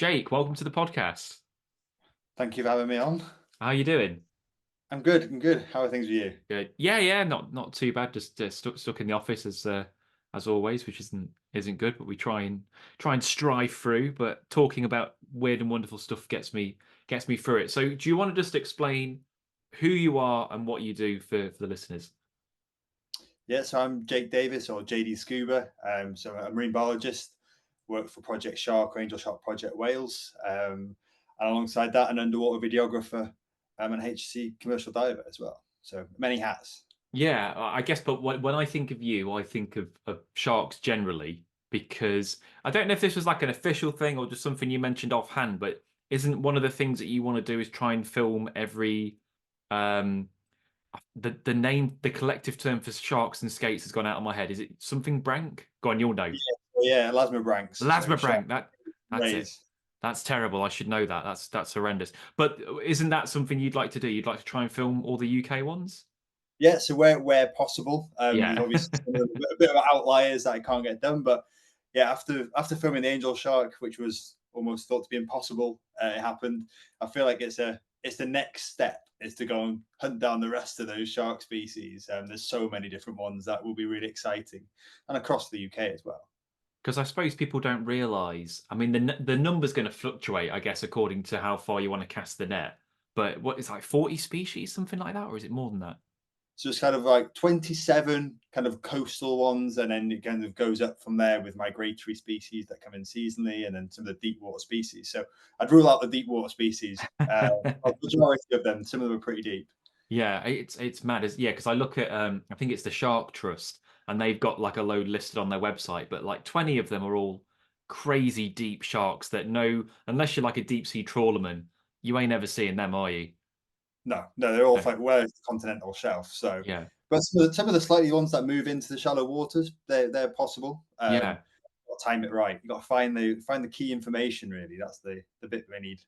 Jake, welcome to the podcast. Thank you for having me on. How you doing? I'm good. I'm good. How are things with you? Good. Yeah, not too bad. Just stuck in the office as always, which isn't good, but we try and strive through. But talking about weird and wonderful stuff gets me through it. So, do you want to just explain who you are and what you do for the listeners? Yeah, so I'm Jake Davies or JD Scuba. So I'm a marine biologist, work for Project Shark or Angel Shark Project Wales. And alongside that, an underwater videographer and an HC commercial diver as well. So many hats. Yeah, I guess. But when I think of you, I think of sharks generally because I don't know if this was like an official thing or just something you mentioned offhand. But isn't one of the things that you want to do is try and film every um the name the collective term for sharks and skates has gone out of my head. Is it something brank? Go on, you'll know. Yeah, yeah, Lasma Branks. So Lasma shark brank. That's it. rays. That's terrible. I should know that. That's horrendous. But isn't that something you'd like to do? You'd like to try and film all the UK ones? Yeah, so where possible, there's Yeah. obviously a bit of outliers that I can't get done, but yeah, after filming the Angel Shark, which was almost thought to be impossible, it happened. I feel like it's the next step is to go and hunt down the rest of those shark species. There's so many different ones that will be really exciting, and across the UK as well. Because I suppose people don't realize. I mean, the number's going to fluctuate, I guess, according to how far you want to cast the net. But what is like 40 species, something like that, or is it more than that? So it's kind of like 27 kind of coastal ones, and then it kind of goes up from there with migratory species that come in seasonally, and then some of the deep water species. So I'd rule out the deep water species. The majority of them, some of them are pretty deep. Yeah, it's mad as yeah, because I look at I think it's the Shark Trust, and they've got like a load listed on their website, but like 20 of them are all crazy deep sharks that no, unless you're like a deep sea trawlerman, you ain't ever seeing them, are you? No, no, they're all No. like well the continental shelf. So, Yeah. but some of the slightly ones that move into the shallow waters, they're possible. Yeah. Got to time it right. You got to find the key information. Really, that's the bit we need.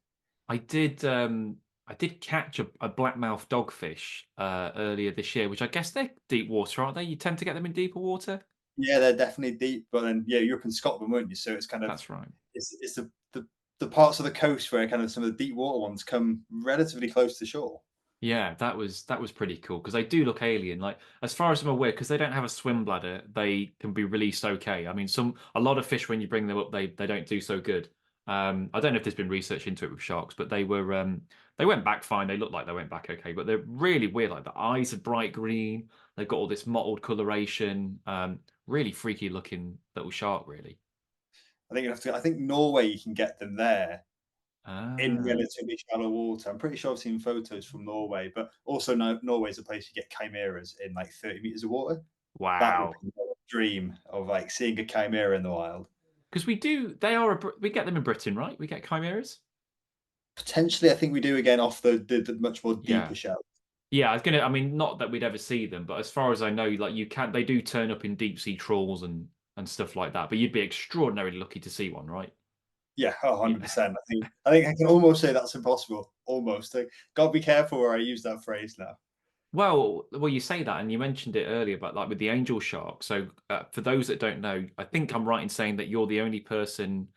I did catch a blackmouth dogfish earlier this year, which I guess they're deep water, aren't they? You tend to get them in deeper water. Yeah, they're definitely deep, but then yeah, you're up in Scotland, weren't you? So it's kind of That's right. it's the parts of the coast where kind of some of the deep water ones come relatively close to shore. Yeah, that was pretty cool because they do look alien. Like as far as I'm aware, because they don't have a swim bladder, they can be released okay. I mean, a lot of fish when you bring them up, they don't do so good. I don't know if there's been research into it with sharks, but they went back fine. They look like they went back okay, but they're really weird. Like the eyes are bright green. They've got all this mottled coloration. Really freaky looking little shark, really. I think Norway you can get them there in Ah, relatively shallow water. I'm pretty sure I've seen photos from Norway, but also no, Norway's a place you get chimeras in like 30 meters of water. That would wow. be a dream of like seeing a chimera in the wild. Because we get them in Britain, right? We get chimeras. Potentially, I think we do again off the much more Yeah. deeper shelf. Yeah, I mean, not that we'd ever see them, but as far as I know, like they do turn up in deep sea trawls and stuff like that. But you'd be extraordinarily lucky to see one, right? Yeah, Yeah. 100%. I think I can almost say that's impossible. Almost. Like, gotta be careful where I use that phrase now. Well, you say that, and you mentioned it earlier, but like with the angel shark. So, for those that don't know, I think I'm right in saying that you're the only person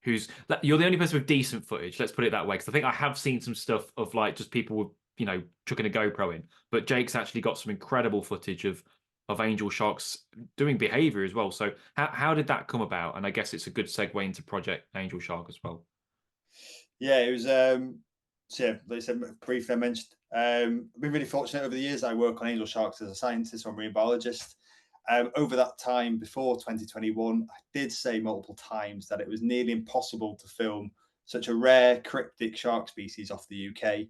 with decent footage. Let's put it that way, because I think I have seen some stuff of like just people with chucking a GoPro in, but Jake's actually got some incredible footage of angel sharks doing behavior as well. So, how did that come about? And I guess it's a good segue into Project Angel Shark as well. Yeah, it was so yeah, like I said briefly I mentioned I've been really fortunate over the years. I work on angel sharks as a scientist or marine biologist. Over that time before 2021, I did say multiple times that it was nearly impossible to film such a rare cryptic shark species off the UK,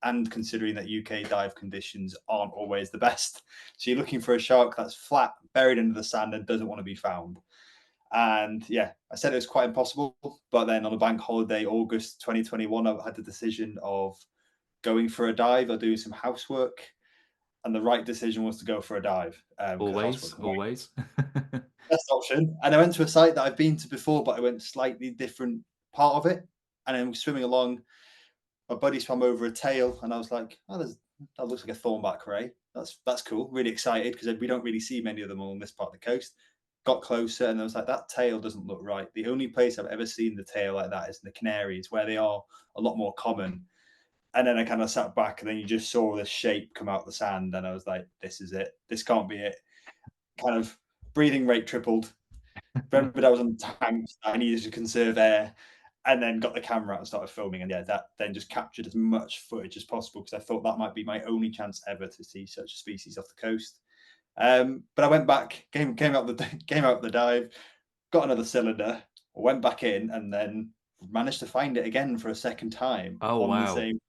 and considering that UK dive conditions aren't always the best. So you're looking for a shark that's flat, buried under the sand, and doesn't want to be found. And yeah, I said it was quite impossible. But then on a bank holiday, August 2021, I had the decision of going for a dive or doing some housework. And the right decision was to go for a dive because Always, housework was always. the best option. And I went to a site that I've been to before, but I went slightly different part of it. And then swimming along, my buddy swam over a tail, and I was like, "Oh, that looks like a thornback ray. That's cool. Really excited because we don't really see many of them on this part of the coast." got closer, and I was like, that tail doesn't look right. The only place I've ever seen the tail like that is in the Canaries, where they are a lot more common. And then I kind of sat back, and then you just saw this shape come out the sand, and I was like, this is it. This can't be it. Kind of breathing rate tripled. Remembered I was on tanks. I needed to conserve air, and then got the camera out and started filming. And yeah, that then just captured as much footage as possible because I thought that might be my only chance ever to see such a species off the coast. But I went back, came out the came out the dive, got another cylinder, went back in, and then managed to find it again for a second time Oh on the wow. same.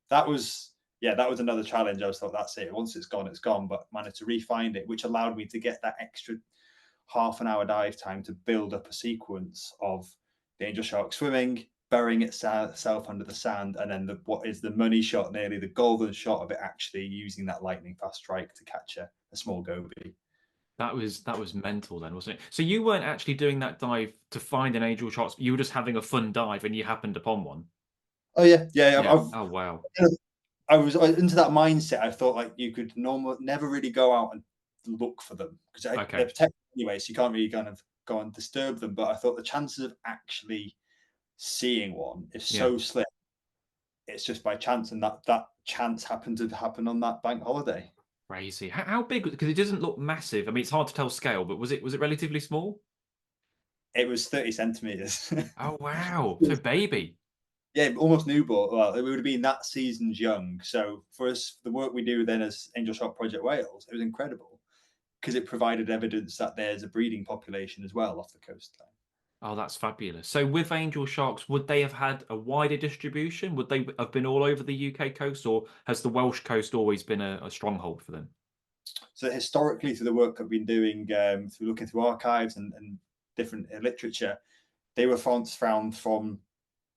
That was yeah, that was another challenge. I was thought that's it. Once it's gone, it's gone. But managed to re-find it, which allowed me to get that extra half an hour dive time to build up a sequence of the angel shark swimming, burying itself under the sand, and then what is the money shot, nearly the golden shot of it actually using that lightning fast strike to catch a small goby. That was mental then, wasn't it? So you weren't actually doing that dive to find an angel shark. You were just having a fun dive and you happened upon one. Oh yeah, yeah. Yeah. Oh wow. I was into that mindset. I thought like you could normally never really go out and look for them because they're Okay. protected anyway, so you can't really kind of go and disturb them. But I thought the chances of actually seeing one is Yeah. so slim. It's just by chance, and that chance happened to happen on that bank holiday. Crazy. How big? Because it doesn't look massive. I mean, it's hard to tell scale, but was it relatively small? It was 30 centimeters. Oh wow. So baby. Yeah, almost newborn. Well, it would have been that season's young. So for us, the work we do then as Angel Shot Project Wales, it was incredible because it provided evidence that there's a breeding population as well off the coastline. Oh, that's fabulous. So with angel sharks, would they have had a wider distribution? Would they have been all over the UK coast, or has the Welsh coast always been a stronghold for them? So historically, through the work I've been doing, through looking through archives and different literature, they were found from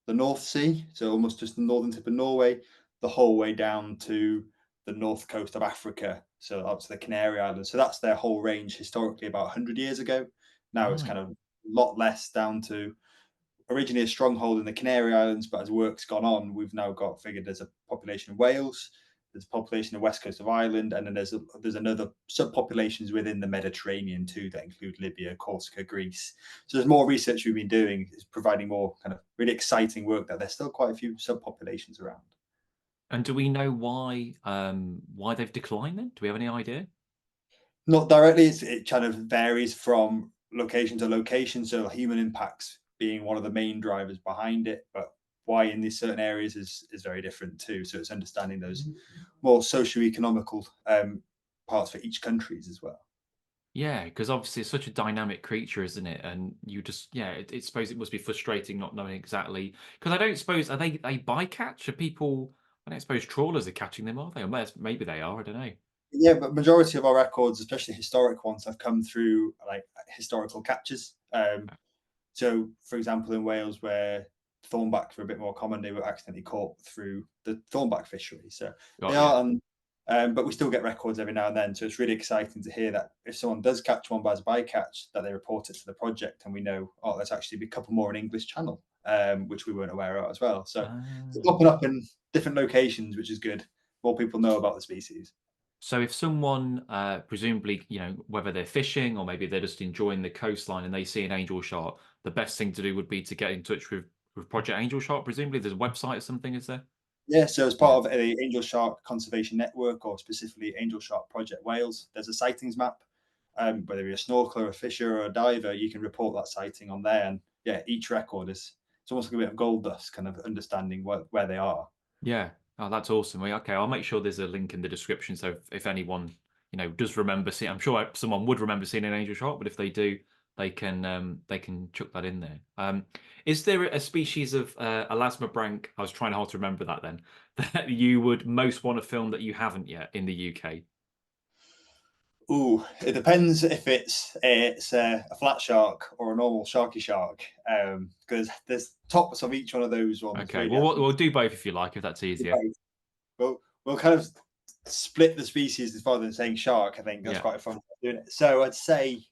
the North Sea, so almost just the northern tip of Norway, the whole way down to the north coast of Africa, so up to the Canary Islands. So that's their whole range historically about 100 years ago. Now it's Right. kind of a lot less down to originally a stronghold in the Canary Islands, but as work's gone on, we've now got figured there's a population in Wales, there's a population in the west coast of Ireland, and then there's another subpopulations within the Mediterranean too that include Libya, Corsica, Greece. So there's more research we've been doing is providing more kind of really exciting work that there's still quite a few subpopulations around. And do we know why they've declined then? Do we have any idea? Not directly, it kind of varies from location to location. So human impacts being one of the main drivers behind it, but why in these certain areas is very different too. So it's understanding those more socio-economical parts for each countries as well. Yeah, because obviously it's such a dynamic creature, isn't it? And you just, yeah, it suppose it must be frustrating not knowing exactly. Because I don't suppose, are they bycatch? Are people, I don't suppose trawlers are catching them, are they? Or maybe they are, I don't know. Yeah, but majority of our records, especially historic ones, have come through like historical catches. So, for example, in Wales, where thornbacks were a bit more common, they were accidentally caught through the thornback fishery. So they Got you. are, but we still get records every now and then. So it's really exciting to hear that if someone does catch one as a bycatch, that they report it to the project, and we know, oh, there's actually a couple more in English Channel, which we weren't aware of as well. So it's Ah. popping up in different locations, which is good. More people know about the species. So if someone, presumably, whether they're fishing or maybe they're just enjoying the coastline and they see an angel shark, the best thing to do would be to get in touch with Project Angel Shark. Presumably, there's a website or something, is there? Yeah, so as Yeah. part of the Angel Shark Conservation Network, or specifically Angel Shark Project Wales, there's a sightings map. Whether you're a snorkeler, a fisher, or a diver, you can report that sighting on there. And yeah, each record is it's almost like a bit of gold dust, kind of understanding where they are. Yeah. Oh, that's awesome. Well, okay, I'll make sure there's a link in the description. So if anyone, does remember seeing, I'm sure someone would remember seeing an angel shark, but if they do, they can chuck that in there. Is there a species of elasmobranch? I was trying hard to remember that then, that you would most want to film that you haven't yet in the UK? Ooh, it depends if it's a flat shark or a normal sharky shark, because there's tops of each one of those ones. Okay, Really, well, I we'll think do both if you like, if that's easier. we'll kind of split the species as far as saying shark. I think that's Yeah. quite a fun way of doing it. So I'd say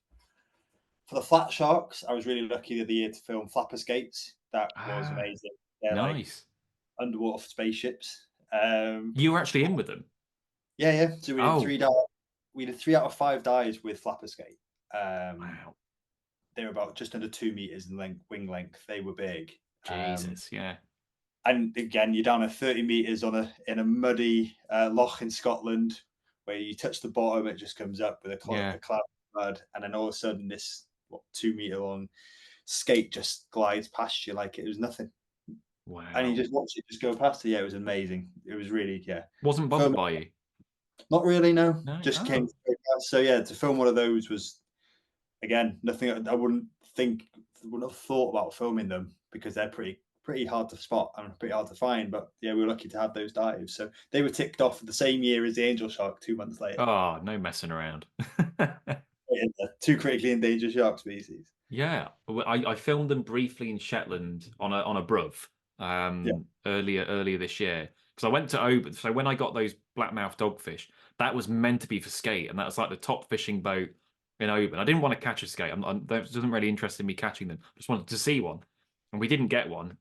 for the flat sharks, I was really lucky the other year to film flapper skates. That was Ah, amazing. They're like nice. underwater spaceships. You were actually in with them. Yeah, yeah. So Oh, we did 3 out of 5 dives with flapper skate. wow. they were about just under 2 meters in length, wing length. They were big. Jesus, yeah, And again, you're down at 30 meters on in a muddy loch in Scotland, where you touch the bottom, it just comes up with yeah. a cloud of mud, and then all of a sudden, this 2 meter long skate just glides past you like it was nothing, and you Wow. just watch it just go past it. Yeah, it was amazing. It was really, yeah. Wasn't bothered Film, by you? not really, no. No. Just came Oh. straight past. So yeah, to film one of those was again nothing. I wouldn't have thought about filming them because they're pretty hard to spot and pretty hard to find. But yeah, we were lucky to have those dives. So they were ticked off the same year as the angel shark 2 months later. Oh, no messing around. Two critically endangered shark species. Yeah, I filmed them briefly in Shetland on a bruv Yeah, earlier this year because I went to Oban. So when I got those blackmouth dogfish, that was meant to be for skate, and that was like the top fishing boat in Oban. I didn't want to catch a skate. That doesn't really interest in me catching them. I just wanted to see one, and we didn't get one.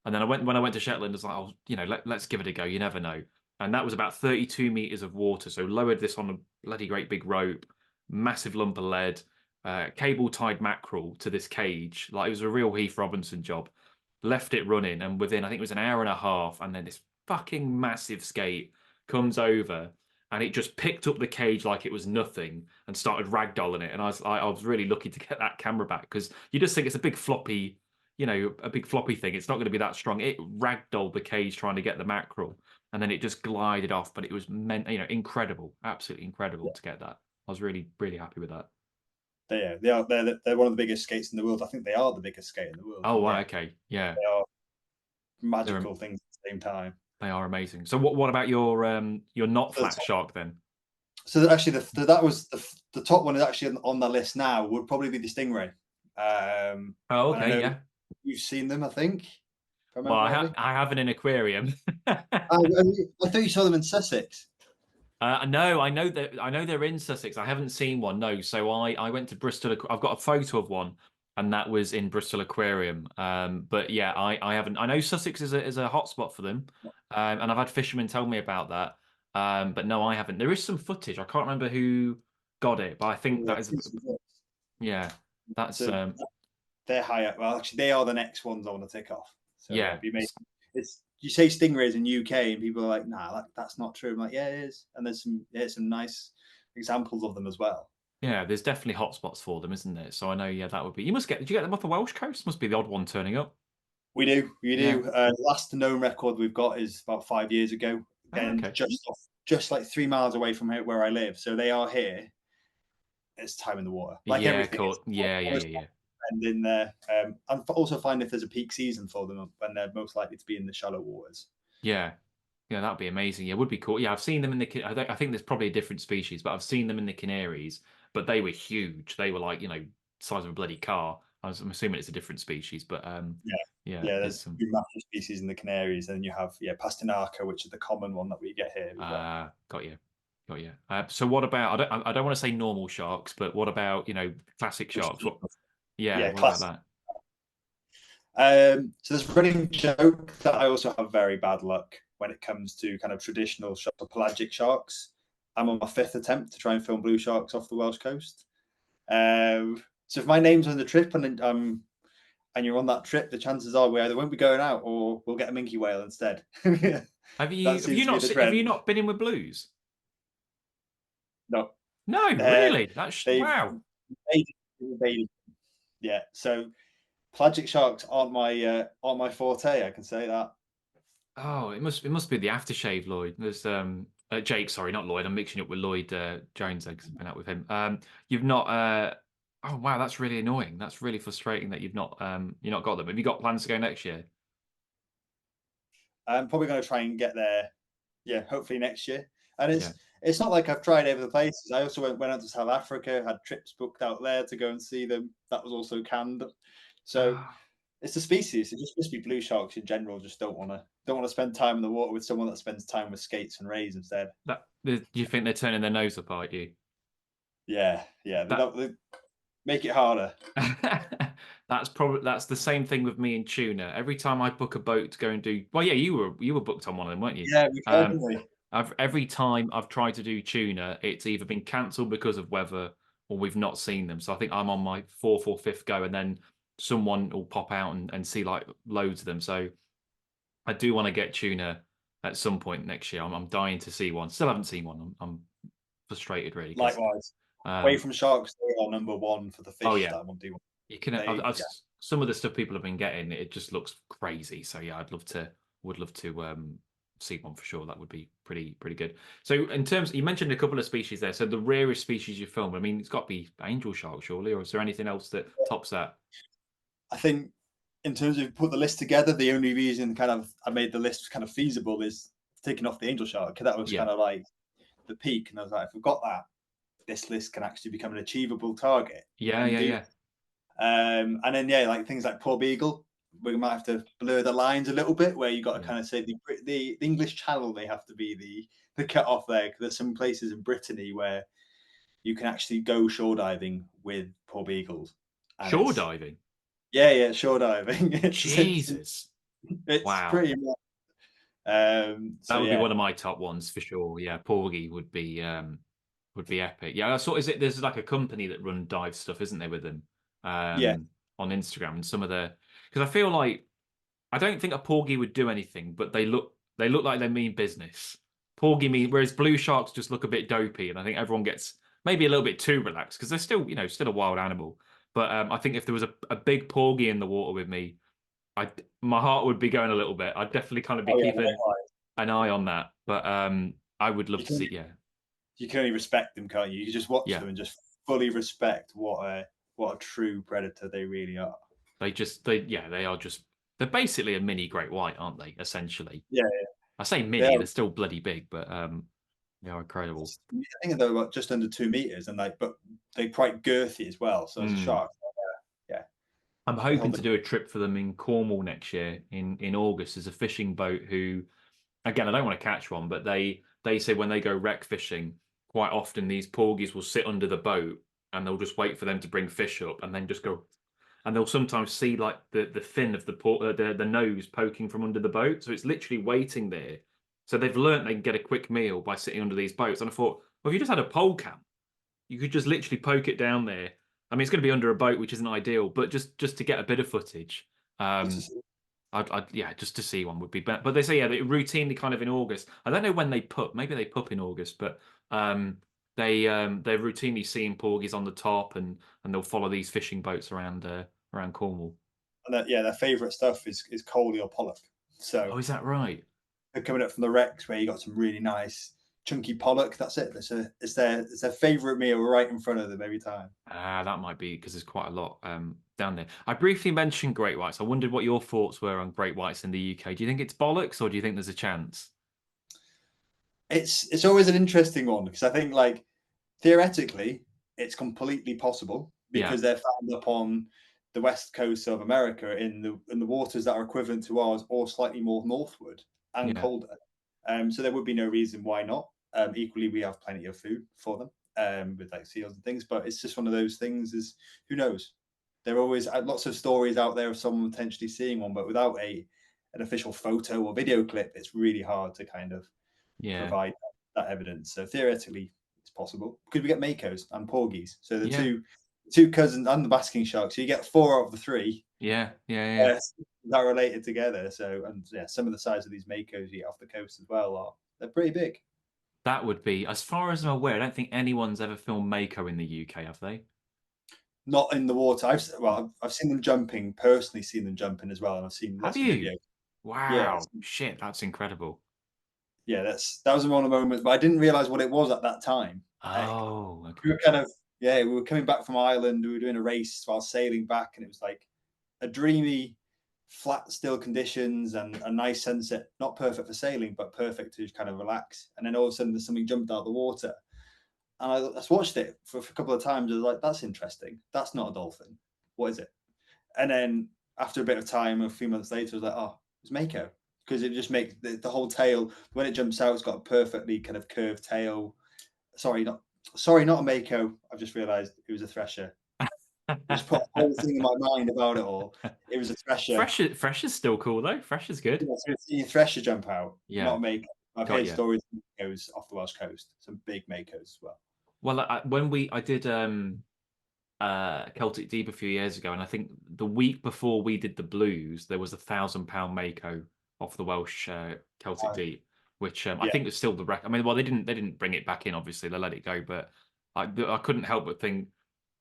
And then when I went to Shetland, I was like, oh, let's give it a go. You never know. And that was about 32 meters of water. So lowered this on a bloody great big rope, massive lump of lead, cable tied mackerel to this cage. Like it was a real Heath Robinson job. Left it running, and within I think it was an hour and a half, and then this fucking massive skate comes over, and it just picked up the cage like it was nothing and started ragdolling it. And I was really lucky to get that camera back because you just think it's a big floppy, a big floppy thing. It's not going to be that strong. It ragdolled the cage trying to get the mackerel, and then it just glided off. But it was incredible, absolutely incredible yeah. to get that. I was really really happy with that. They're one of the biggest skates in the world. I think they are the biggest skate in the world. Oh And wow, yeah, okay, yeah, they are they're magical things at the same time. they are amazing. So what about your not So, the flat top, shark then? so actually, that was the top one is actually on the list now. Would probably be the stingray. Oh And I okay, know yeah. you've seen them. I think, if I Well, remember rightly. I have an aquarium. I thought you saw them in Sussex. No, I know they're in Sussex. I haven't seen one. No, so I went to Bristol. I've got a photo of one, and that was in Bristol Aquarium. But yeah, I haven't. I know Sussex is a hotspot for them, and I've had fishermen tell me about that. But no, I haven't. There is some footage. I can't remember who got it, but I think that is yeah. That's So they're higher. Well, actually, they are the next ones I want to tick off. So yeah, yeah. it'd be amazing. It's you say stingrays in UK, and people are like, "Nah, that's not true." I'm like, "Yeah, it is." And there's some nice examples of them as well. Yeah, there's definitely hotspots for them, isn't there? So I know, yeah, that would be. Did you get them off the Welsh coast? Must be the odd one turning up. We Yeah. do. The last known record we've got is about 5 years ago, Oh, and okay. just like 3 miles away from where I live. So they are here. It's time in the water, like Yeah, everything. cool. It's Yeah, yeah, yeah, always yeah. and in there, and also find if there's a peak season for them when they're most likely to be in the shallow waters. Yeah. Yeah, that'd be amazing. Yeah, would be cool. Yeah, I've seen them in the. I think there's probably a different species, but I've seen them in the Canaries. But they were huge. They were like size of a bloody car. I'm assuming it's a different species, but Yeah, yeah, yeah. there's There's some. two massive species in the Canaries, and you have Pastinaca, which is the common one that we get here as well. Got you, got you. So what about? I don't want to say normal sharks, but what about classic sharks? What? Yeah, Yeah, what about classic. that? So there's a running joke that I also have very bad luck when it comes to kind of traditional sharks or pelagic sharks. I'm on my fifth attempt to try and film blue sharks off the Welsh coast. So if my name's on the trip and you're on that trip, the chances are we either won't be going out or we'll get a minke whale instead. That Have you seems to be the have you trend. not been in with blues? No, No, uh, really. That's they've wow. invaded. Yeah, so pelagic sharks aren't my forte. I can say that. Oh, it must be the aftershave, Lloyd. There's Jake, sorry, not Lloyd. I'm mixing up with Lloyd Jones. I've been out with him. You've not. Oh wow, that's really annoying. That's really frustrating that you've not got them. Have you got plans to go next year? I'm probably going to try and get there. Yeah, hopefully next year. And Yeah. it's not like I've tried over the places. I also went out to South Africa, had trips booked out there to go and see them. That was also canned. So Ah, it's a species. It just must be blue sharks in general. Just don't want to spend time in the water with someone that spends time with skates and rays instead. do you think they're turning their nose up at you? Yeah, yeah. That They make it harder. that's the same thing with me and tuna. Every time I book a boat to go and do, well, yeah, you were booked on one of them, weren't you? Yeah, we can, Um, not we? every time I've tried to do tuna, it's either been cancelled because of weather, or we've not seen them. So I think I'm on my fourth or fifth go, and then someone will pop out and see like loads of them. So I do want to get tuna at some point next year. I'm dying to see one. Still haven't seen one. I'm frustrated really because Likewise, away um, from sharks, they are number one for the oh fish yeah, that I want to do. you can. They, yeah, Some of the stuff people have been getting, it just looks crazy. So yeah, would love to see one for sure. That would be pretty good. So in terms, you mentioned a couple of species there. So the rarest species you filmed, I mean, it's got to be angel shark, surely, or is there anything else that tops that? I think in terms of put the list together, the only reason kind of I made the list kind of feasible is taking off the angel shark because that was Yeah, kind of like the peak, and I was like, if we've got that, this list can actually become an achievable target yeah, and yeah, do. yeah, And then yeah, like things like poor beagle, we might have to blur the lines a little bit, where you got to yeah. kind of say the English Channel may have to be the cut off there because there's some places in Brittany where you can actually go shore diving with poor beagles, and Shore diving. yeah shore diving. Jesus. It's Wow. pretty much That so would be yeah one of my top ones for sure. Yeah, Porgy would be epic. Yeah, I saw is it there's like a company that run dive stuff, isn't there, with them yeah on Instagram and some of the because I feel like I don't think a Porgy would do anything, but they look like they mean business. Porgy mean whereas blue sharks just look a bit dopey, and I think everyone gets maybe a little bit too relaxed because they're still, still a wild animal. But I think if there was a big Porgy in the water with me, I my heart would be going a little bit. I'd definitely kind of be oh yeah keeping likewise. an eye on that. But I would love You to can see. Yeah, you can only respect them, can't you? You just watch yeah. them and just fully respect what a true predator they really are. They are just they're basically a mini great white, aren't they? Essentially, Yeah, I say they mini, are. they're still bloody big, but they are incredible. I think they're about just under 2 meters, and like, but they're quite girthy as well. So as a Mm. shark, yeah, I'm they hoping hold to the. do a trip for them in Cornwall next year in August. There's a fishing boat who, again, I don't want to catch one, but they say when they go wreck fishing, quite often these porgies will sit under the boat and they'll just wait for them to bring fish up and then just go. And they'll sometimes see like the fin of the nose poking from under the boat, so it's literally waiting there. So they've learnt they can get a quick meal by sitting under these boats. And I thought, well, if you just had a pole cam, you could just literally poke it down there. I mean, it's going to be under a boat, which isn't ideal, but just to get a bit of footage. Um, yeah, just to see one would be better. But they say yeah, they routinely kind of in August. I don't know when they pup. Maybe they pup in August, but they're routinely seeing porgies on the top, and they'll follow these fishing boats around Cornwall. And yeah, their favourite stuff is coley or pollock. Oh, So is that right? they're coming up from the wrecks where you got some really nice chunky pollock. That's it. It's their favourite meal right in front of them every time. Ah, that might be because there's quite a lot down there. I briefly mentioned great whites. I wondered what your thoughts were on great whites in the UK. Do you think it's bollocks, or do you think there's a chance? It's always an interesting one because I think like theoretically it's completely possible Yeah, because they're found up on the west coast of America in the waters that are equivalent to ours or slightly more northward and yeah, colder. So there would be no reason why not. Equally, we have plenty of food for them with like seals and things, but it's just one of those things. Is who knows? There are always lots of stories out there of someone potentially seeing one, but without an official photo or video clip, it's really hard to kind of yeah, provide that evidence. So theoretically, it's possible. Could we get makos and porgies? So the yeah, two cousins and the basking shark. So you get four of the three yeah, yeah, yeah. that are related together. So and yeah, some of the size of these makos you get off the coast as well are they're pretty big. That would be, as far as I'm aware, I don't think anyone's ever filmed Mako in the UK, have they? Not in the water. I've seen them jumping. Personally, seen them jumping as well, and I've seen Have lots of you? videos. Yeah, Wow, shit, that's incredible. yeah. That was one of the moments, but I didn't realize what it was at that time. Oh, We okay. were kind of yeah, we were coming back from Ireland. We were doing a race while sailing back, and it was like a dreamy, flat, still conditions and a nice sunset. Not perfect for sailing, but perfect to kind of relax. And then all of a sudden, there's something jumped out of the water, and I just watched it for a couple of times. I was like, "That's interesting. That's not a dolphin. What is it?" And then after a bit of time, a few months later, I was like, "Oh, it's Mako." Because it just makes the whole tail when it jumps out, it's got a perfectly kind of curved tail. Sorry, not a Mako. I've just realised it was a thresher. I just put a whole thing in my mind about it all. It was a thresher. Fresh is still cool though. Fresh is good. Yeah, so it's a thresher jump out, not Yeah, a Mako. I've got heard you. stories of Makos off the Welsh coast, some big Makos as well. Well, when I did Celtic Deep a few years ago, and I think the week before we did the Blues, there was £1,000 Mako off the Welsh Celtic Uh, Deep, which I yeah, think was still the record. I mean, well, they didn't bring it back in, obviously, they let it go, but I couldn't help but think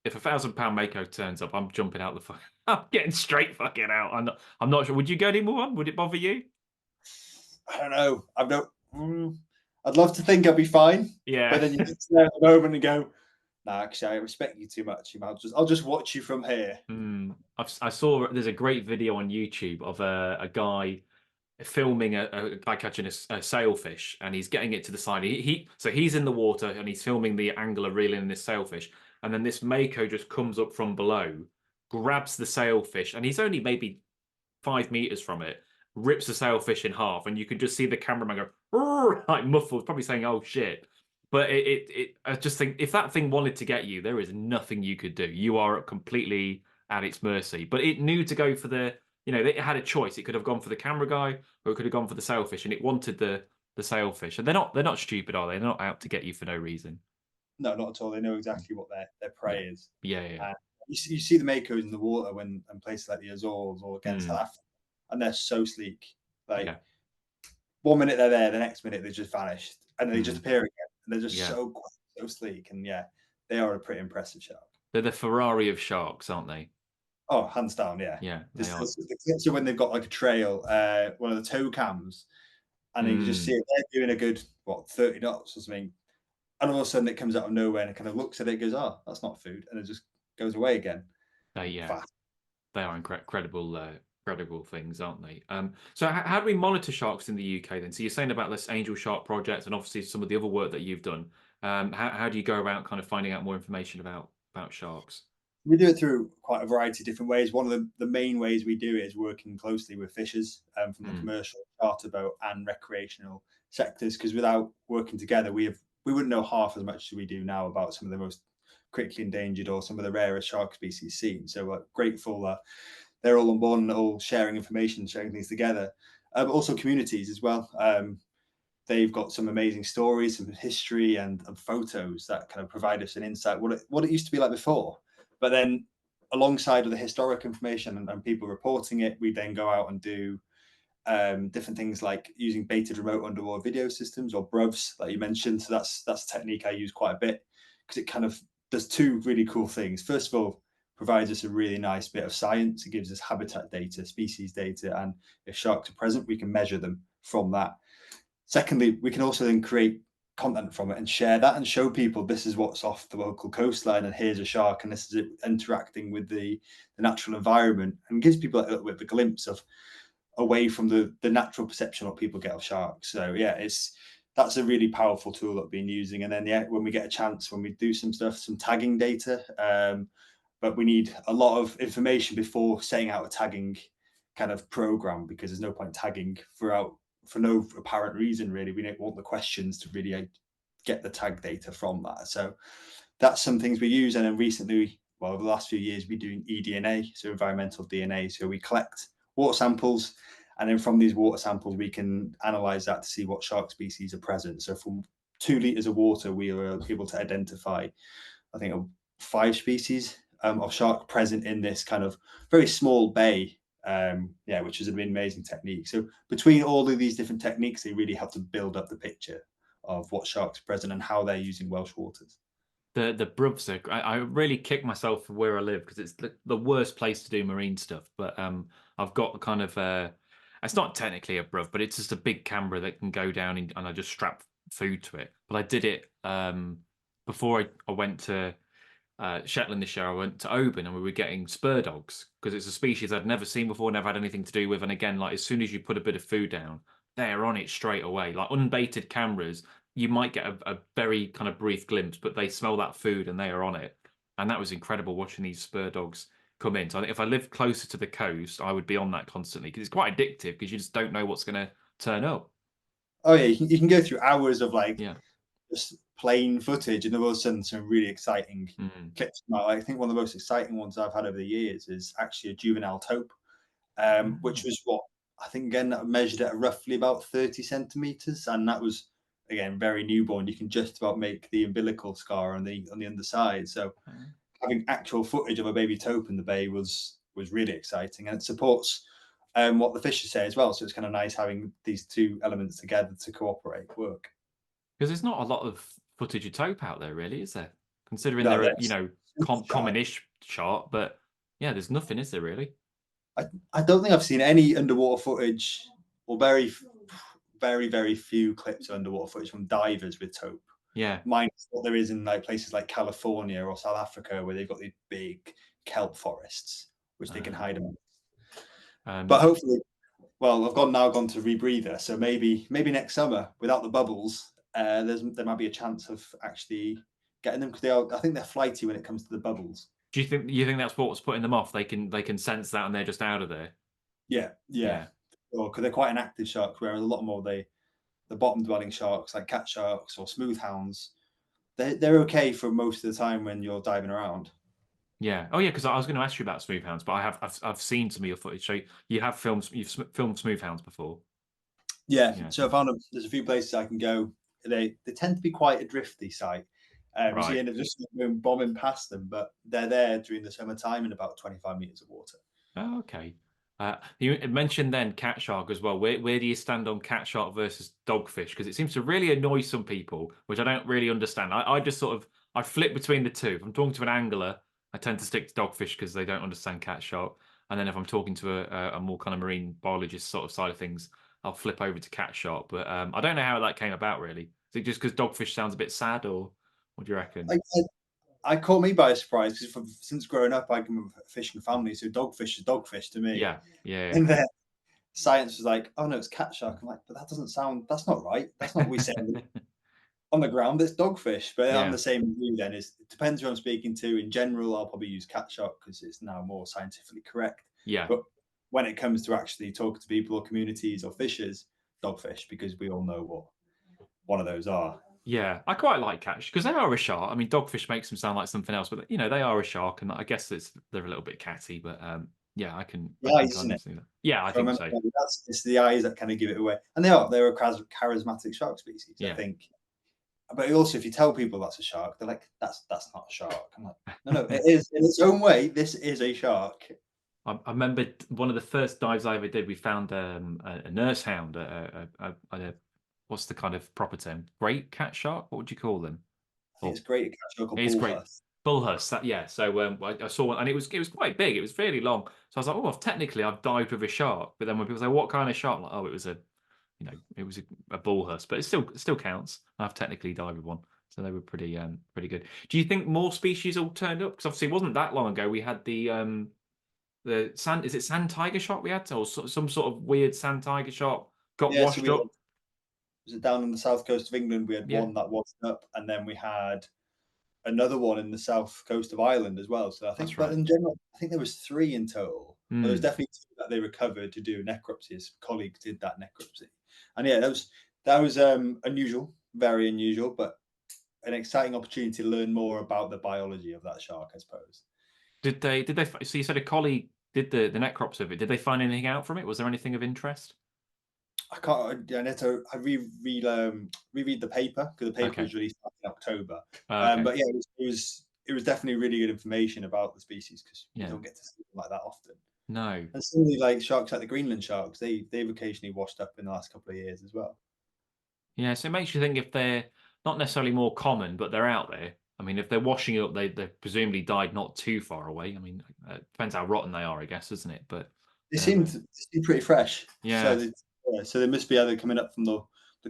if £1,000 Mako turns up, I'm jumping out the fuck. I'm getting straight fucking out. I'm not sure. Would you go anymore? Would it bother you? I don't know. I've no. I'd love to think I'd be fine, but Yeah. then you get there at the moment and go, "Nah, actually, I respect you too much. I'll just watch you from here." I saw there's a great video on YouTube of a guy filming a guy catching a sailfish, and he's getting it to the side. So he's in the water and he's filming the angler reeling in this sailfish, and then this mako just comes up from below, grabs the sailfish, and he's only maybe 5 meters from it, rips the sailfish in half, and you can just see the cameraman go "Rrr," like muffled, probably saying "oh shit." But I just think if that thing wanted to get you, there is nothing you could do. You are completely at its mercy. But it knew to go for it had a choice. It could have gone for the camera guy, or it could have gone for the sailfish, and it wanted the sailfish. And they're not stupid, are they? They're not out to get you for no reason. No, not at all. They know exactly what their Yeah, prey is. yeah, yeah. Yeah. And you see the makos in the water when in places like the Azores or against South Mm, Africa, and they're so sleek. Like yeah, 1 minute they're there, the next minute they just vanished, and then they just mm, appear again, and they're just yeah. so quick, so sleek, and yeah, they are a pretty impressive shark. They're the Ferrari of sharks, aren't they? Oh, hands down, yeah. Yeah, they This are. is the clips of when they've got like a trail, one of the tow cams, and you can just see Mm, it. They're doing a good 30 knots or something, and all of a sudden it comes out of nowhere and it kind of looks at it, goes, "Oh, that's not food," and it just goes away again. yeah. Fast. They are incredible, incredible things, aren't they? So how do we monitor sharks in the UK then? So you're saying about this Angel Shark project and obviously some of the other work that you've done. How do you go about kind of finding out more information about sharks? We do it through quite a variety of different ways. One of the main ways we do it is working closely with fishers from the Mm, commercial, charter boat, and recreational sectors. Because without working together, we wouldn't know half as much as we do now about some of the most critically endangered or some of the rarest shark species seen. So we're grateful that they're all on board and all sharing information, sharing things together. But also communities as well. They've got some amazing stories, some history, and photos that kind of provide us an insight what it used to be like before. But then, alongside of the historic information and people reporting it, we then go out and do different things like using baited remote underwater video systems or BRUVs that you mentioned. So that's a technique I use quite a bit because it kind of does two really cool things. First of all, provides us a really nice bit of science. It gives us habitat data, species data, and if sharks are present, we can measure them from that. Secondly, we can also then create content from it and share that and show people this is what's off the local coastline and here's a shark and this is it interacting with the natural environment and gives people a little bit of a glimpse of away from the natural perception what people get of sharks. So yeah, that's a really powerful tool that we've been using. And then yeah, when we get a chance, when we do some stuff, some tagging data, but we need a lot of information before setting out a tagging kind of program because there's no point tagging for no apparent reason really. We don't want the questions to really get the tag data from that. So that's some things we use. And then recently, well, over the last few years, we've been doing eDNA, so environmental DNA. So we collect water samples, and then from these water samples, we can analyze that to see what shark species are present. So from 2 liters of water, we were able to identify, I think, 5 species of shark present in this kind of very small bay. Yeah, which is an amazing technique. So between all of these different techniques, they really help to build up the picture of what sharks are present and how they're using Welsh waters. the Bruvs are. I really kick myself for where I live because it's the worst place to do marine stuff. But I've got kind of it's not technically a Bruv, but it's just a big camera that can go down and I just strap food to it. But I did it before I went to Shetland this year. I went to Oban and we were getting spur dogs because it's a species I'd never seen before, never had anything to do with. And again, like as soon as you put a bit of food down, they're on it straight away. Like unbaited cameras, you might get a very kind of brief glimpse, but they smell that food and they are on it. And that was incredible watching these spur dogs come in. So I think if I lived closer to the coast, I would be on that constantly because it's quite addictive because you just don't know what's going to turn up. Oh yeah, you can go through hours of like Yeah. just plain footage, and there was some really exciting Mm. clips. I think one of the most exciting ones I've had over the years is actually a juvenile taupe, which Mm. was what I think again that measured at roughly about 30 centimeters, and that was again very newborn, you can just about make the umbilical scar on the underside. So having actual footage of a baby taupe in the bay was really exciting, and it supports what the fishers say as well. So it's kind of nice having these two elements together to cooperate work. Because there's not a lot of footage of taupe out there, really, is there? Considering No, they're a, that's super shy. common-ish shark, but yeah, there's nothing, is there really? I don't think I've seen any underwater footage, or very few clips of underwater footage from divers with taupe. Yeah. Minus what there is in like places like California or South Africa, where they've got these big kelp forests, which they can Uh, hide them. But um, hopefully, well, I've gone to rebreather, so maybe next summer without the bubbles, there might be a chance of actually getting them, because I think they're flighty when it comes to the bubbles. do you think that's what's putting them off? They can sense that and they're just out of there. Yeah, yeah, Yeah. or because they're quite an active shark, whereas a lot more the bottom dwelling sharks like cat sharks or smooth hounds, they're okay for most of the time when you're diving around. Yeah. Oh, yeah. Because I was going to ask you about smooth hounds, but I've seen some of your footage. So you've filmed smooth hounds before. Yeah, Yeah. so I found there's a few places I can go. They tend to be quite a drifty site, so you Right. end up just bombing past them. But they're there during the summertime in about 25 meters of water. Oh, okay. You mentioned then cat shark as well. Where do you stand on cat shark versus dogfish? Because it seems to really annoy some people, which I don't really understand. I just sort of I flip between the two. If I'm talking to an angler, I tend to stick to dogfish because they don't understand cat shark. And then if I'm talking to a more kind of marine biologist sort of side of things, I'll flip over to cat shark. But I don't know how that came about really. Is it just because dogfish sounds a bit sad, or what do you reckon? I, I caught me by surprise because since growing up, I come from a fishing family, so dogfish is dogfish to me. Yeah, yeah, And then science was like, "Oh no, it's cat shark." I'm like, "But that doesn't sound. That's not right. That's not what we say on the ground. It's dogfish." But I'm yeah, the same as you. Then it depends who I'm speaking to. In general, I'll probably use cat shark because it's now more scientifically correct. yeah. But when it comes to actually talking to people or communities or fishers, dogfish, because we all know what one of those are. Yeah, I quite like catch because they are a shark. I mean, dogfish makes them sound like something else, but they are a shark, and I guess they're a little bit catty. But yeah, I The can eyes, kind isn't of it? see that. Yeah, I If I think remember so. correctly, it's the eyes that kind of give it away, and they're a charismatic shark species, I Yeah, think. But also, if you tell people that's a shark, they're like, "That's not a shark." I'm like, "No, it is in its own way. This is a shark." I remember one of the first dives I ever did. We found a nurse hound, what's the kind of proper term? Great cat shark? What would you call them? I think Or it's great to catch a local it is great. bullhead. Bullhurst, yeah. So I saw one, and it was quite big. It was fairly long. So I was like, oh, technically I've dived with a shark. But then when people say, what kind of shark? I'm like, oh, it was a bullhurst, but it still counts. I've technically dived with one, so they were pretty good. Do you think more species all turned up? Because obviously it wasn't that long ago we had the sand. Is it sand tiger shark we had, or some sort of weird sand tiger shark got Yeah, so washed we had, up? was it down on the south coast of England? We had Yeah, one that wasn't up, and then we had another one in the south coast of Ireland as well. So I think, that's but right. in general, I think there was three in total. Well, there was Hmm. definitely two that they recovered to do necropsies. Colleagues did that necropsy, and yeah, that was unusual, very unusual, but an exciting opportunity to learn more about the biology of that shark, I suppose. Did they? So you said a colleague did the necrops of it. Did they find anything out from it? Was there anything of interest? I can't. I need to. I reread the paper because the paper Okay. was released back in October. Okay. But yeah, it was definitely really good information about the species because you Yeah. don't get to see them like that often. No. And similarly, like sharks like the Greenland sharks, they've occasionally washed up in the last couple of years as well. Yeah. So it makes you think if they're not necessarily more common, but they're out there. I mean, if they're washing up, they presumably died not too far away. I mean, depends how rotten they are, I guess, doesn't it? But um, They seem pretty fresh, yeah, so they must be either coming up from the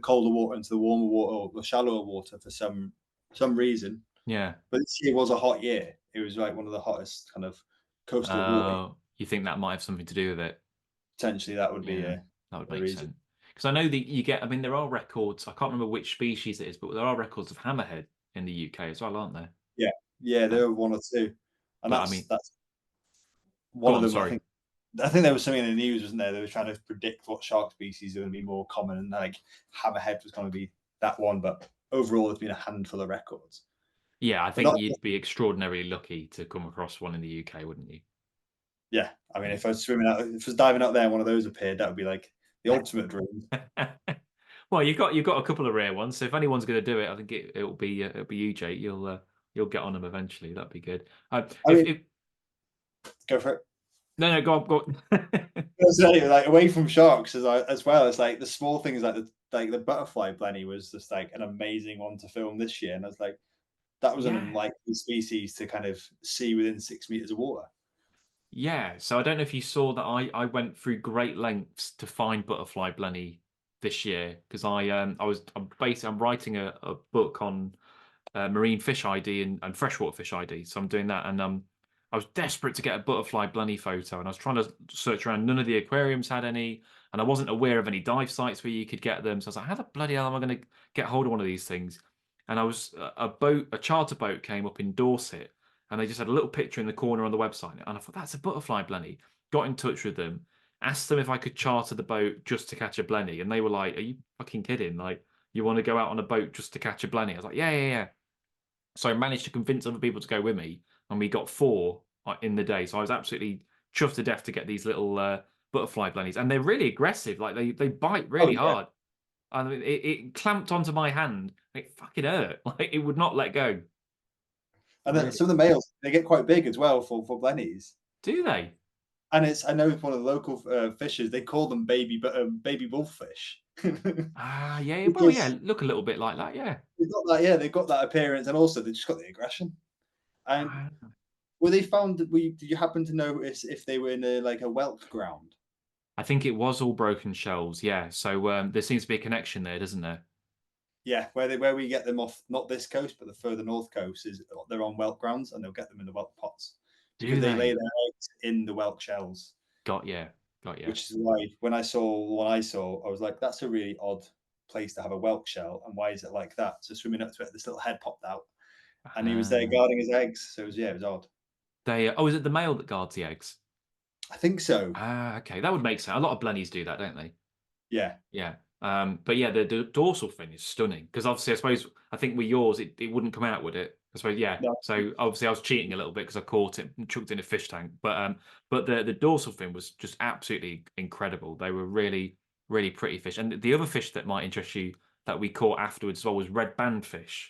colder water into the warmer water or the shallower water for some reason. yeah. But this year was a hot year. It was like one of the hottest kind of coastal water. You think that might have something to do with it? Potentially, that would be Yeah, that would a make reason. sense. Because I know that you get. I mean, there are records. I can't remember which species it is, but there are records of hammerhead in the UK as well, aren't there? Yeah, yeah, Uh, there were one or two, and but I that's mean, that's go one of on. them. Sorry. I think there was something in the news, wasn't there? They were trying to predict what shark species are going to be more common, and like hammerhead was going to be that one. But overall, there's been a handful of records. Yeah, I But think not, you'd be extraordinarily lucky to come across one in the UK, wouldn't you? yeah. I mean, Yeah. if I was diving out there and one of those appeared, that would be like the ultimate dream. Well, you've got a couple of rare ones. So if anyone's going to do it, I think it'll be you, Jake. You'll get on them eventually. That'd be good. I mean, If go for it. no, go on, go on. So, like away from sharks as well as like the small things like the butterfly blenny was just like an amazing one to film this year, and I was like that was an Yeah. unlikely species to kind of see within 6 meters of water. Yeah, so I don't know if you saw that I went through great lengths to find butterfly blenny this year because I'm writing a book on marine fish ID and freshwater fish ID. So I'm doing that, and I was desperate to get a butterfly blenny photo, and I was trying to search around. None of the aquariums had any, and I wasn't aware of any dive sites where you could get them. So I was like, how the bloody hell am I going to get hold of one of these things? And I was a charter boat came up in Dorset, and they just had a little picture in the corner on the website, and I thought that's a butterfly blenny. Got in touch with them, asked them if I could charter the boat just to catch a blenny, and they were like, "Are you fucking kidding? Like, you want to go out on a boat just to catch a blenny?" I was like, "Yeah, yeah, yeah." So I managed to convince other people to go with me, and we got four in the day. So I was absolutely chuffed to death to get these little butterfly blennies, and they're really aggressive. Like they bite Oh really yeah, hard. I mean, it clamped onto my hand. It fucking hurt. Like it would not let go. and then Really? some of the males they get quite big as well for blennies. Do they? And it's I know one of the local fishers they call them baby wolffish Ah, yeah. Well, yeah. because Look a little bit like that. Yeah. they've got that they've got that appearance and also they've just got the aggression. And Ah, were they found that we did you happen to notice if they were in a like a whelk ground? I think it was all broken shells. Yeah. So there seems to be a connection there, doesn't there? Yeah, where we get them off not this coast but the further north coast is they're on whelk grounds and they'll get them in the whelk pots because Do they lay they? their eggs in the whelk shells. Got yeah. Got yeah. Which is why when I saw one I saw, I was like, that's a really odd place to have a whelk shell, and why is it like that? So swimming up to it, this little head popped out, and he was there Ah. guarding his eggs. So it was odd. They. Oh, is it the male that guards the eggs? I think so. Ah, okay, that would make sense. A lot of blennies do that, don't they? Yeah. Yeah. But yeah, the dorsal fin is stunning because obviously, I think with yours, it wouldn't come out, would it? I suppose, yeah. No. So obviously, I was cheating a little bit because I caught it and chucked it in a fish tank. But the dorsal fin was just absolutely incredible. They were really, really pretty fish. And the other fish that might interest you that we caught afterwards as well was red bandfish,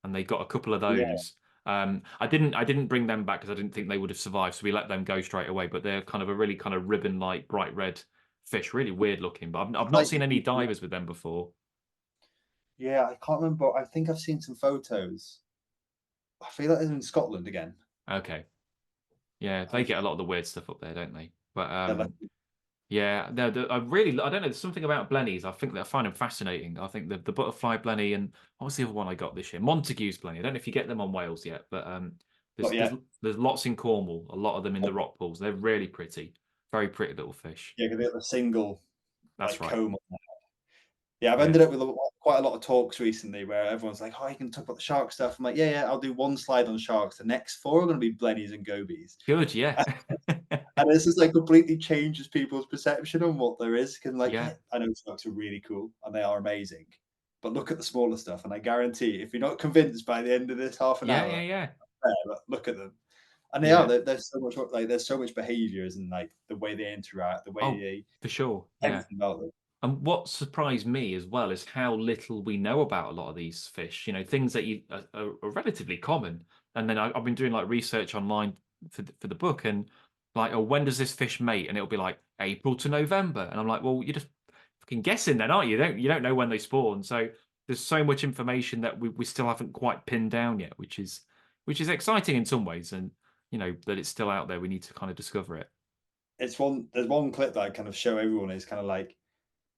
and they got a couple of Yeah. those. I didn't bring them back because I didn't think they would have survived, so we let them go straight away. But they're kind of a really kind of ribbon-like bright red fish, really weird looking. But I've not Like, seen any divers with them before. yeah, I can't remember. I think I've seen some photos. I feel like it's in Scotland again. Okay, yeah, they I've, get a lot of the weird stuff up there, don't they? But they're like, yeah, I don't know. There's something about blennies. I think that I find them fascinating. I think the butterfly blenny and what was the other one I got this year? Montague's blenny. I don't know if you get them on Wales yet, but there's not there's yet. there's lots in Cornwall. A lot of them in the rock pools. They're really pretty, very pretty little fish. Yeah, because they got a single That's like right. comb. Yeah, I've Yeah, ended up with quite a lot of talks recently where everyone's like, "Oh, you can talk about the shark stuff." I'm like, "Yeah, yeah, I'll do one slide on sharks. The next four are going to be blennies and gobies." good. Yeah, And this is like completely changes people's perception on what there is. Because like, yeah, yeah, I know sharks are really cool and they are amazing, but look at the smaller stuff. And I guarantee, if you're not convinced by the end of this half an yeah, yeah, hour, yeah, look at them. And they are. yeah. There's so much like there's so much behaviors and like the way they interact, the way Oh, they for sure. Yeah. everything about them. And what surprised me as well is how little we know about a lot of these fish. You know, things that are relatively common. And then I've been doing like research online for the book, and like, oh, when does this fish mate? And it'll be like April to November, and I'm like, well, you're just fucking guessing then, aren't you? You don't know when they spawn. So there's so much information that we still haven't quite pinned down yet, which is exciting in some ways, and that it's still out there. We need to kind of discover it. It's one. There's one clip that I kind of show everyone is kind of like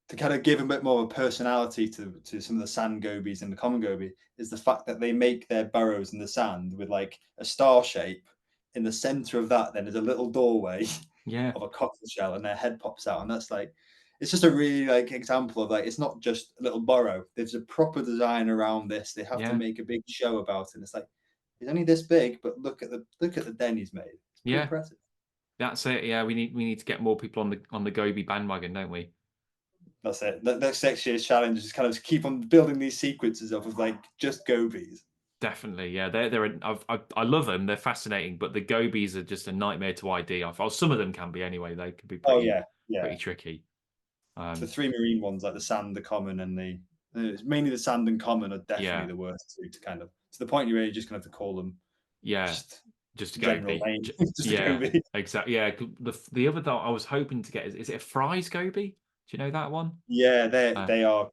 to kind of give a bit more of a personality to some of the sand gobies and the common goby is the fact that they make their burrows in the sand with like a star shape. In the center of that, then is a little doorway Yeah, of a cockle shell, and their head pops out, and that's like it's just a really like example of like it's not just a little burrow. There's a proper design around this. They have to yeah, make a big show about it. And it's like it's only this big, but look at the den he's made. It's pretty yeah. impressive. That's it. Yeah, we need to get more people on the Gobi bandwagon, don't we? That's it. Next year's challenge is kind of keep on building these sequences of like just gobies. Definitely. Yeah, I love them. They're fascinating, but the Gobies are just a nightmare to ID. Some of them can be anyway. They can be Oh pretty yeah, yeah. pretty tricky. The Um, three marine ones, like the sand, the common, and it's mainly the sand and common are definitely yeah, the worst two to kind of to the point where you're just gonna have to call them yeah, just just a general goby. name, just a Yeah, goby. exactly. Yeah, the other that I was hoping to get is it a fries goby? Do you know that one? Yeah, Uh, they are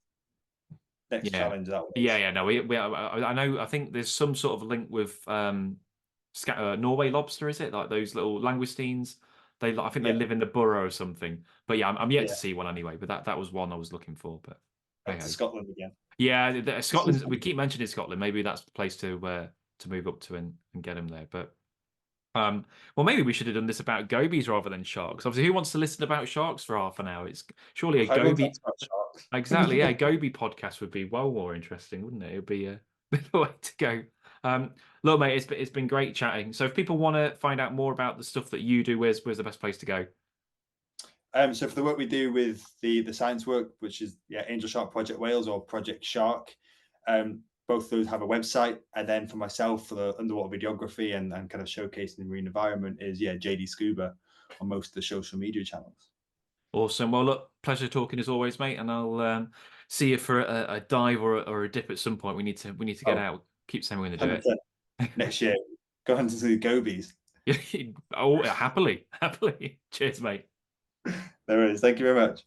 next yeah, challenge that yeah, was. yeah. No, I know. I think there's some sort of link with Norway lobster. Is it like those little langoustines? I think they Yeah, live in the borough or something. But yeah, I'm yet yeah. to see one anyway. But that was one I was looking for. But hey Back to ho. Scotland again. Yeah, Scotland. We keep mentioning Scotland. Maybe that's the place to move up to and get them there. But um, well, maybe we should have done this about gobies rather than sharks. Obviously, who wants to listen about sharks for half an hour? It's surely a Everyone talks goby. about sharks. Exactly, yeah. A goby podcast would be well more interesting, wouldn't it? It would be a the way to go. Um, look, mate, it's been great chatting. So if people want to find out more about the stuff that you do, where's the best place to go? So for the work we do with the science work, which is Angel Shark Project Wales or Project Shark, both those have a website. And then for myself, for the underwater videography and kind of showcasing the marine environment is JD Scuba on most of the social media channels. Awesome. Well, look, pleasure talking as always, mate. And I'll see you for a dive or a dip at some point. We need to get Oh, out. Keep saying we're going to do 100%. it. Next year, go hunting to the gobies. Oh, happily, happily. Cheers, mate. There it is. Thank you very much.